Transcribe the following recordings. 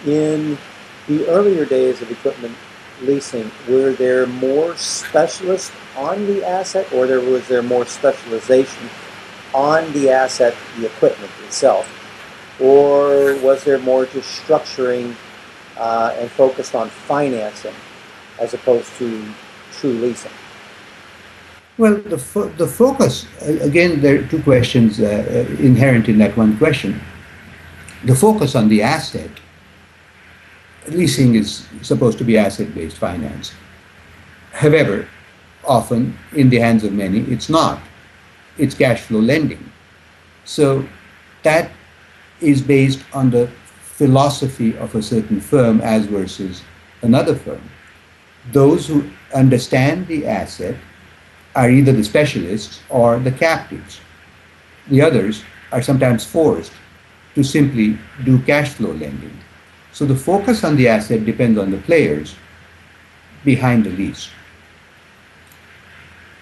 In the earlier days of equipment leasing, were there more specialists on the asset, or was there more specialization on the asset, the equipment itself? Or was there more just structuring and focused on financing as opposed to true leasing? Well, the focus, again, there are two questions inherent in that one question. The focus on the asset, leasing is supposed to be asset-based finance. However, often in the hands of many, it's not. It's cash flow lending. So that is based on the philosophy of a certain firm as versus another firm. Those who understand the asset are either the specialists or the captives. The others are sometimes forced to simply do cash flow lending. So the focus on the asset depends on the players behind the lease.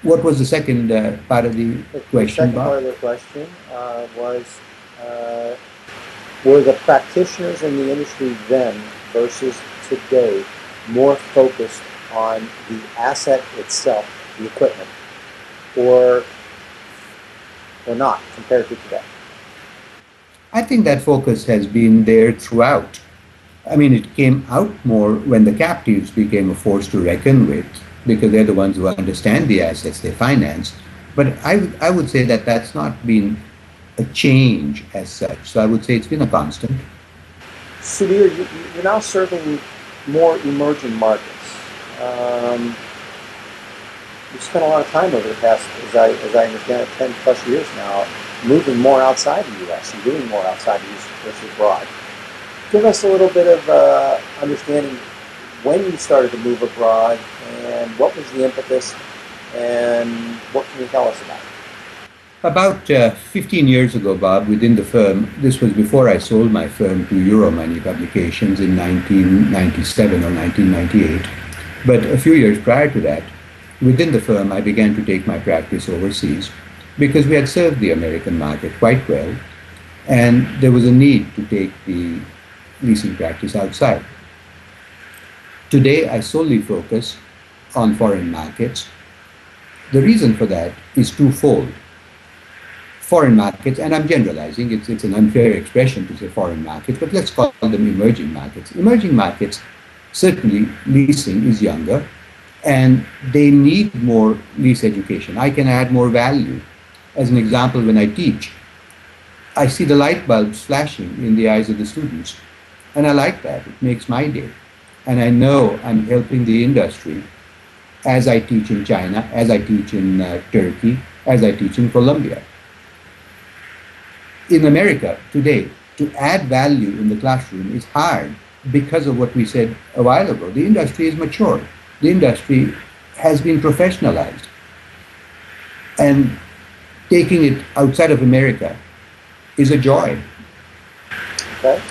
What was the second part of the question, Bob? The second part of the question was, were the practitioners in the industry then versus today more focused on the asset itself, the equipment, or not compared to today? I think that focus has been there throughout. I mean, it came out more when the captives became a force to reckon with, because they're the ones who understand the assets they finance. But I would say that that's not been a change as such. So I would say it's been a constant. Sudhir, you're now serving more emerging markets. You've spent a lot of time over the past, as I understand it, 10 plus years now, moving more outside the U.S. and doing more outside the U.S. versus abroad. Give us a little bit of understanding when you started to move abroad and what was the impetus and what can you tell us about it? About 15 years ago, Bob, within the firm, this was before I sold my firm to Euromoney Publications in 1997 or 1998. But a few years prior to that, within the firm, I began to take my practice overseas because we had served the American market quite well, and there was a need to take the leasing practice outside. Today, I solely focus on foreign markets. The reason for that is twofold. Foreign markets, and I'm generalizing, it's an unfair expression to say foreign markets, but let's call them emerging markets. Emerging markets, certainly leasing is younger, and they need more lease education. I can add more value. As an example, when I teach, I see the light bulbs flashing in the eyes of the students, and I like that. It makes my day. And I know I'm helping the industry as I teach in China, as I teach in Turkey, as I teach in Colombia. In America today, to add value in the classroom is hard because of what we said a while ago. The industry is mature. The industry has been professionalized. And taking it outside of America is a joy. Okay.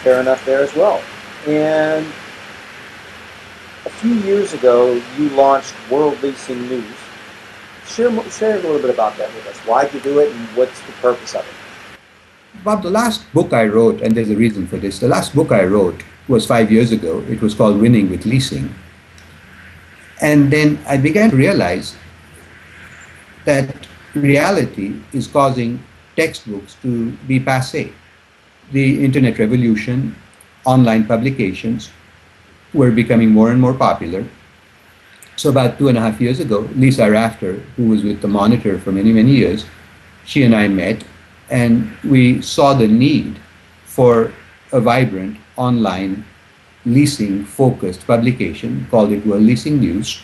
Fair enough there as well. And a few years ago, you launched World Leasing News. Share a little bit about that with us. Why'd you do it and what's the purpose of it? Bob, the last book I wrote, and there's a reason for this, the last book I wrote was 5 years ago. It was called Winning with Leasing. And then I began to realize that reality is causing textbooks to be passé. The internet revolution, online publications were becoming more and more popular. So about 2.5 years ago, Lisa Rafter, who was with the Monitor for many, many years, she and I met, and we saw the need for a vibrant online leasing-focused publication, called it World Leasing News.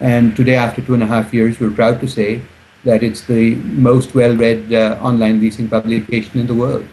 And today, after 2.5 years, we're proud to say that it's the most well-read online leasing publication in the world.